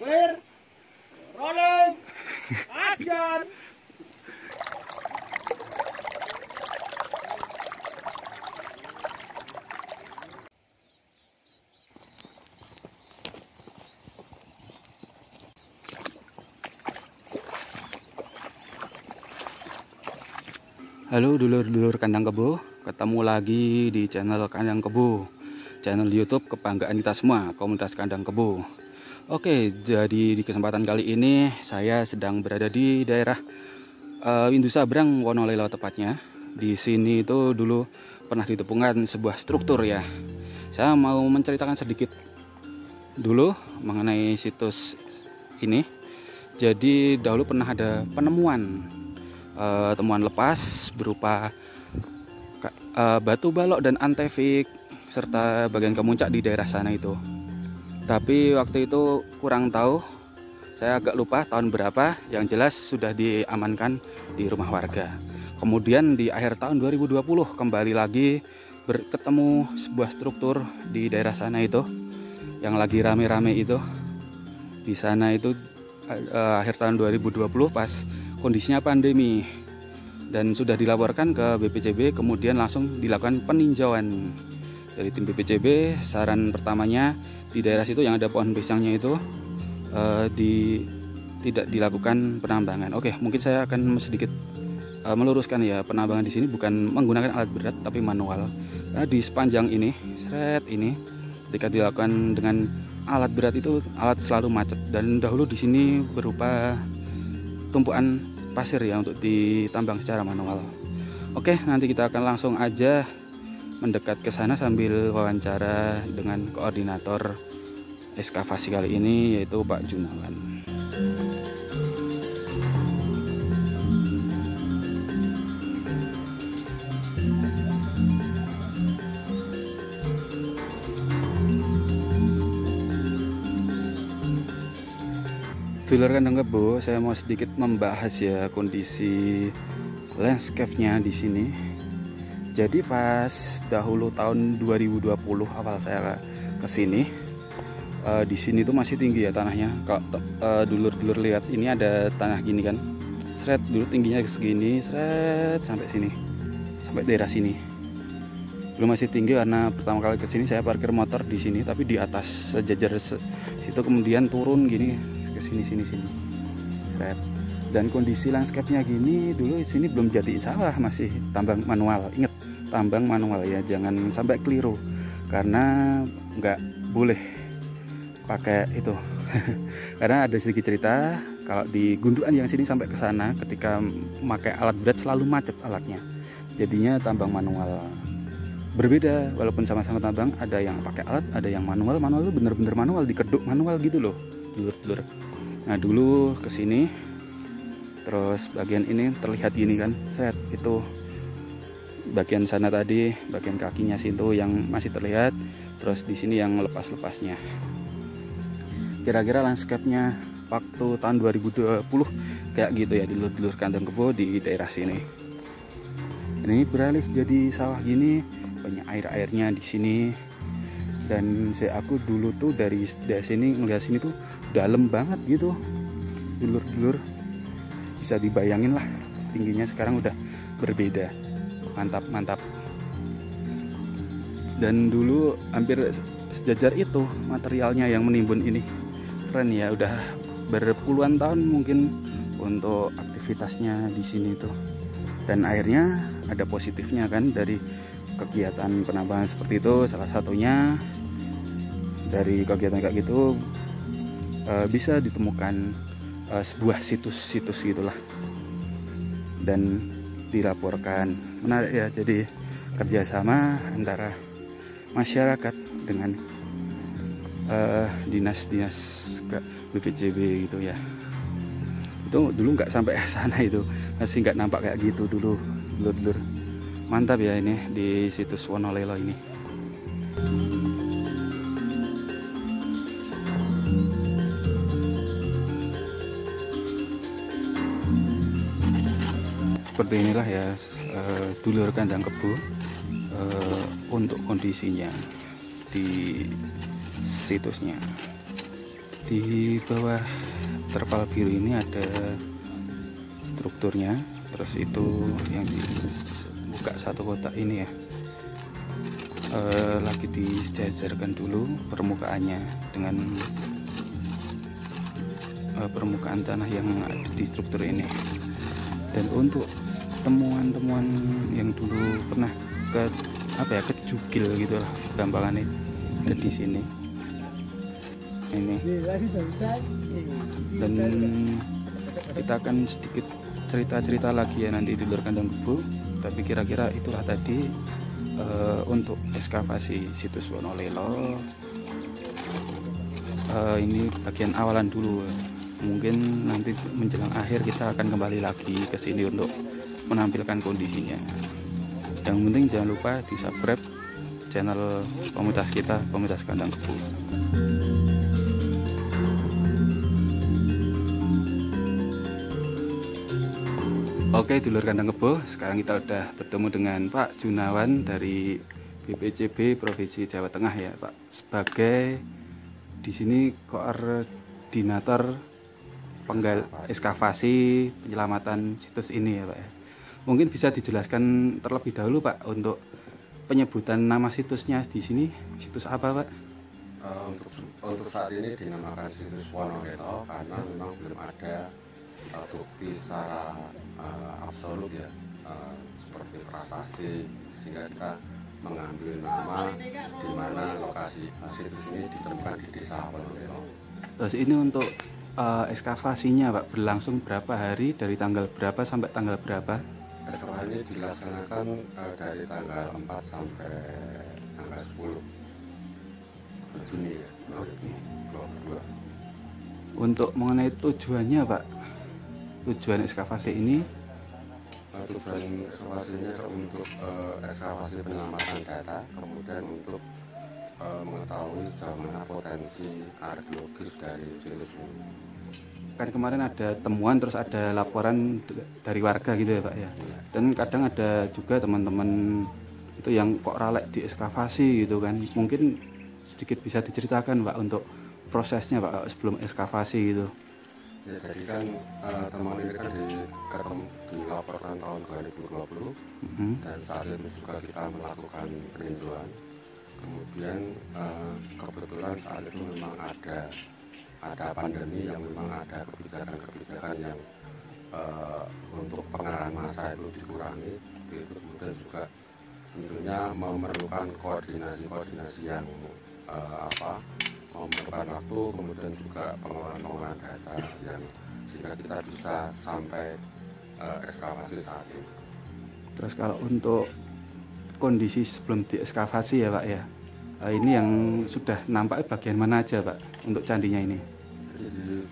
Clear. Rolling. Action. Halo dulur-dulur kandang kebo, ketemu lagi di channel Kandang Kebo, channel YouTube kebanggaan kita semua, komunitas kandang kebo. Oke, jadi di kesempatan kali ini saya sedang berada di daerah Windu Sabrang, Wonolelo tepatnya. Di sini itu dulu pernah ditemukan sebuah struktur ya. Saya mau menceritakan sedikit dulu mengenai situs ini. Jadi dahulu pernah ada penemuan temuan lepas berupa batu balok dan antefik serta bagian kemuncak di daerah sana itu. Tapi waktu itu kurang tahu, saya agak lupa tahun berapa. Yang jelas sudah diamankan di rumah warga. Kemudian di akhir tahun 2020 kembali lagi bertemu sebuah struktur di daerah sana itu yang lagi rame-rame itu. Di sana itu akhir tahun 2020 pas kondisinya pandemi, dan sudah dilaporkan ke BPCB, kemudian langsung dilakukan peninjauan dari tim BPCB. Saran pertamanya di daerah situ yang ada pohon pisangnya itu tidak dilakukan penambangan. Oke, mungkin saya akan sedikit meluruskan ya, penambangan di sini bukan menggunakan alat berat tapi manual. Karena di sepanjang ini, ketika dilakukan dengan alat berat itu alat selalu macet, dan dahulu di sini berupa tumpukan pasir ya untuk ditambang secara manual. Oke, nanti kita akan langsung aja mendekat ke sana sambil wawancara dengan koordinator ekskavasi kali ini, yaitu Pak Junawan. Dulur kandang kebo, saya mau sedikit membahas ya kondisi landscape-nya di sini. Jadi pas dahulu tahun 2020 awal saya ke sini, di sini tuh masih tinggi ya tanahnya. Kalau dulur-dulur lihat ini ada tanah gini kan, seret dulu tingginya segini, seret sampai sini, sampai daerah sini. Belum masih tinggi karena pertama kali ke sini saya parkir motor di sini, tapi di atas sejajar situ, kemudian turun gini sini. Red. Dan kondisi landscape-nya gini, dulu di sini belum jadi sawah, masih tambang manual. Ingat, tambang manual ya, jangan sampai keliru karena nggak boleh pakai itu. Karena ada sedikit cerita, kalau di gundukan yang sini sampai ke sana ketika memakai alat berat selalu macet alatnya. Jadinya tambang manual. Berbeda, walaupun sama-sama tambang, ada yang pakai alat, ada yang manual. Manual itu bener-bener manual, dikeduk manual gitu loh, dulur-dulur. Nah dulu kesini, terus bagian ini terlihat gini kan, set itu bagian sana tadi, bagian kakinya situ yang masih terlihat, terus di sini yang lepas-lepasnya. Kira-kira landscape-nya waktu tahun 2020 kayak gitu ya, dulur-dulur kandang kebo di daerah sini. Ini beralih jadi sawah gini, banyak air-airnya di sini. Dan aku dulu tuh dari sini ngeliat sini tuh dalam banget gitu, dulur-dulur, bisa dibayangin lah tingginya. Sekarang udah berbeda, mantap. Dan dulu hampir sejajar itu materialnya yang menimbun ini, keren ya. Udah berpuluhan tahun mungkin untuk aktivitasnya di sini tuh. Dan airnya ada positifnya kan dari kegiatan penambangan seperti itu. Salah satunya dari kegiatan kayak gitu bisa ditemukan sebuah situs gitulah dan dilaporkan. Menarik ya, jadi kerjasama antara masyarakat dengan dinas-dinas BPCB gitu ya. Itu dulu nggak sampai sana, itu masih nggak nampak kayak gitu dulu, dulur-dulur. Mantap ya ini di situs Wonolelo ini. Seperti inilah ya dulur kandang kebo untuk kondisinya di situsnya. Di bawah terpal biru ini ada strukturnya, terus itu yang dibuka satu kotak ini ya, lagi disejajarkan dulu permukaannya dengan permukaan tanah yang ada di struktur ini. Dan untuk temuan-temuan yang dulu pernah kejugil gitu lah gampangannya, ada di sini ini. Dan kita akan sedikit cerita-cerita lagi ya nanti di luar kandang kebu, tapi kira-kira itulah tadi untuk ekskavasi situs Wonolelo. Ini bagian awalan dulu, mungkin nanti menjelang akhir kita akan kembali lagi ke sini untuk menampilkan kondisinya. Yang penting jangan lupa di subscribe channel komunitas kita, komunitas kandang kebu. Oke, dulur kandang kebo, sekarang kita udah bertemu dengan Pak Junawan dari BPCB Provinsi Jawa Tengah ya, Pak. Sebagai di sini koordinator ekskavasi penyelamatan situs ini ya, Pak ya. Mungkin bisa dijelaskan terlebih dahulu, Pak, untuk penyebutan nama situsnya di sini, situs apa, Pak? Untuk saat ini dinamakan situs Wonolelo karena memang belum ada bukti secara absolut ya, seperti prasasti, sehingga kita mengambil nama di mana lokasi situs ini ditemukan di desa Wonolelo. Terus ini untuk ekskavasinya, Pak, berlangsung berapa hari, dari tanggal berapa sampai tanggal berapa? Ekskavasi ini dilaksanakan dari tanggal 4 sampai tanggal 10 Juni ya, 2022. Untuk mengenai tujuannya, Pak, tujuan ekskavasi ini? Tujuan ekskavasinya untuk ekskavasi penyelamatan data, kemudian untuk mengetahui sejauh mana potensi arkeologis dari situs ini. Kan kemarin ada temuan, terus ada laporan dari warga gitu ya, Pak ya. Dan kadang ada juga teman-teman itu yang kok ralek di ekskavasi gitu kan. Mungkin sedikit bisa diceritakan, Pak, untuk prosesnya, Pak, sebelum ekskavasi gitu. Ya, jadi kan teman ini kan dilaporkan tahun 2020 dan saat itu juga kita melakukan peninjauan. Kemudian kebetulan saat itu memang ada pandemi yang memang ada kebijakan-kebijakan yang untuk pengerahan massa itu dikurangi. Itu kemudian juga tentunya memerlukan koordinasi yang memerlukan waktu, kemudian juga pengelolaan data yang sehingga kita bisa sampai ekskavasi saat ini. Terus kalau untuk kondisi sebelum diekskavasi ya, Pak ya, ini yang sudah nampak bagian mana aja, Pak, untuk candinya ini? Jadi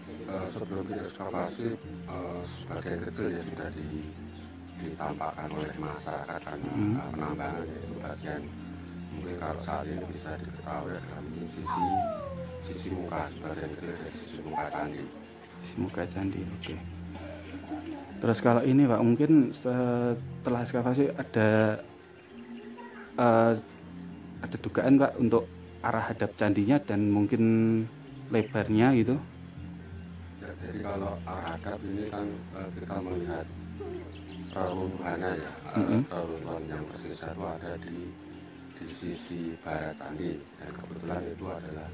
sebelum diekskavasi sebagian kecil ya sudah ditampakkan oleh masyarakat karena penambangan, yaitu bagian mungkin kalau saat ini bisa diketahui adalah sisi muka, sebagian kecil dari sisi muka candi. Sisi muka candi, oke. Terus kalau ini, Pak, mungkin setelah ekskavasi ada dugaan, Pak, untuk arah hadap candinya dan mungkin lebarnya gitu. Ya, jadi kalau arah hadap ini kan kita melihat runtuhannya ya, runtuhan yang tersisa itu ada di sisi barat candi, dan kebetulan itu adalah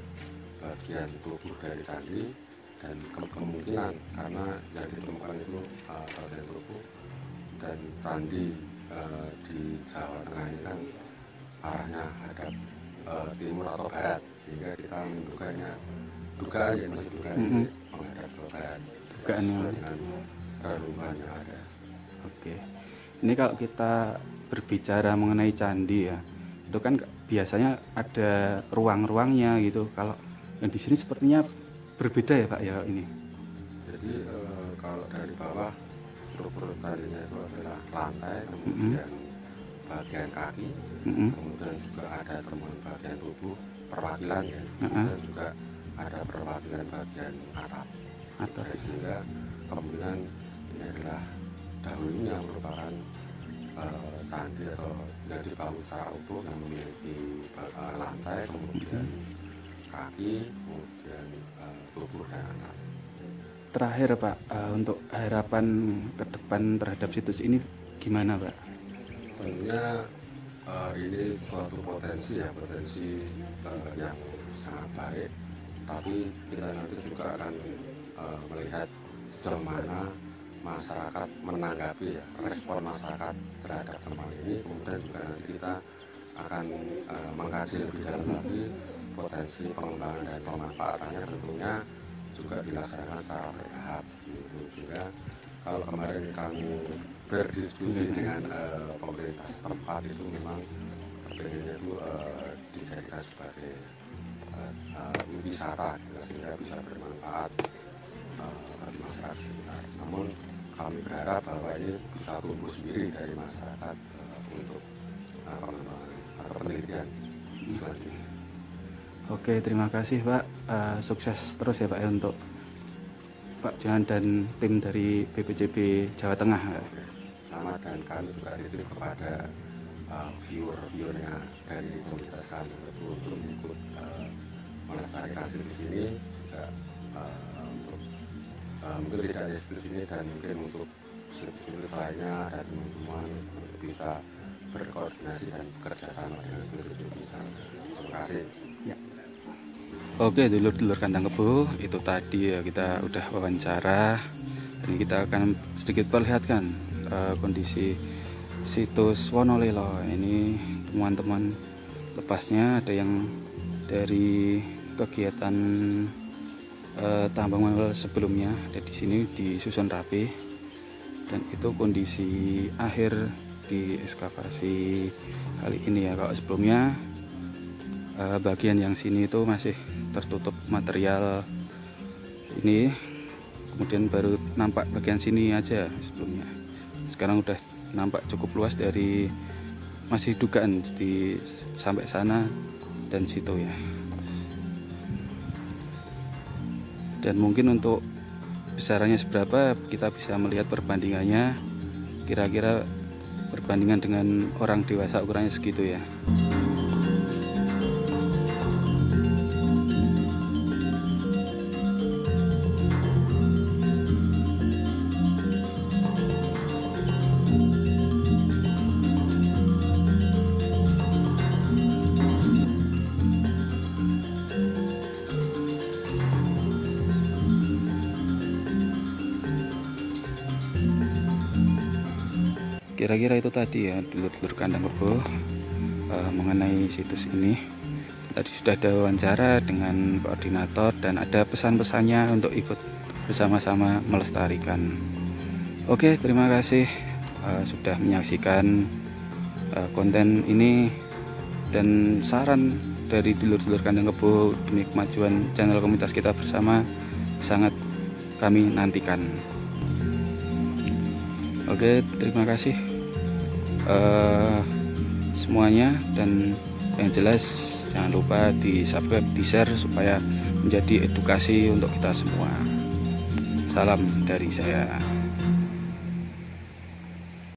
bagian tubuh dari candi, dan kemungkinan karena yang ditemukan itu bagian tubuh, dan candi di Jawa Tengah ini kan arahnya hadap timur atau barat, sehingga kita menduganya ini menghadap ke barat sesuai dengan runtuhan yang ada. Oke, ini kalau kita berbicara mengenai candi ya, itu kan biasanya ada ruang-ruangnya gitu. Kalau yang di sini sepertinya berbeda ya, Pak ya ini. Jadi kalau dari bawah struktur candinya itu adalah lantai, kemudian bagian kaki, kemudian juga ada temuan bagian tubuh perwakilan ya, kemudian juga ada perwakilan bagian atap. Sehingga kemungkinan ini adalah dahulunya merupakan candi atau yang dibangun secara utuh yang memiliki lantai, kemudian kaki, kemudian subur dan aman. Terakhir Pak, untuk harapan ke depan terhadap situs ini gimana Pak? Tentunya ini suatu potensi ya, potensi yang sangat baik, tapi kita nanti juga akan melihat sejauh mana masyarakat menanggapi ya, respon masyarakat terhadap tempat ini. Kemudian juga nanti kita akan mengkaji lebih dalam lagi potensi pengembangan dan pemanfaatannya, tentunya juga dilaksanakan secara bertahap gitu. Sehingga kalau kemarin kami berdiskusi dengan pemerintah setempat itu memang pengennya itu dijadikan sebagai wisata gitu, sehingga bisa bermanfaat bagi masyarakat sekitar. Namun kami berharap bahwa ini bisa tumbuh sendiri dari masyarakat untuk pengembangan atau penelitian selanjutnya. Oke, terima kasih Pak. Sukses terus ya Pak ya untuk Pak Johan dan tim dari BPJB Jawa Tengah. Sama, dan kami juga titip kepada viewer-viewernya dari komunitas kami untuk ikut melestarikan di sini juga untuk mungkin tidak hanya di sini dan mungkin untuk situs lainnya dan teman-teman untuk bisa berkoordinasi dan bekerja sama dengan BPJB. Terima kasih. Ya. Oke, dulur-dulur kandang kebo, itu tadi ya kita udah wawancara. Ini kita akan sedikit perlihatkan kondisi situs Wonolelo. Ini teman-teman lepasnya, ada yang dari kegiatan tambang manual sebelumnya, ada di sini disusun rapi, dan itu kondisi akhir di ekskavasi kali ini ya. Kalau sebelumnya bagian yang sini itu masih tertutup material ini, kemudian baru nampak bagian sini aja sebelumnya. Sekarang udah nampak cukup luas, dari masih dugaan di sampai sana dan situ ya. Dan mungkin untuk besarannya seberapa kita bisa melihat perbandingannya, kira-kira perbandingan dengan orang dewasa ukurannya segitu ya. Kira-kira itu tadi ya dulur-dulur kandang kebo mengenai situs ini. Tadi sudah ada wawancara dengan koordinator dan ada pesan-pesannya untuk ikut bersama-sama melestarikan. Oke, terima kasih sudah menyaksikan konten ini, dan saran dari dulur-dulur kandang kebo demi kemajuan channel komunitas kita bersama sangat kami nantikan. Oke, terima kasih semuanya, dan yang jelas jangan lupa di subscribe, di share supaya menjadi edukasi untuk kita semua. Salam dari saya.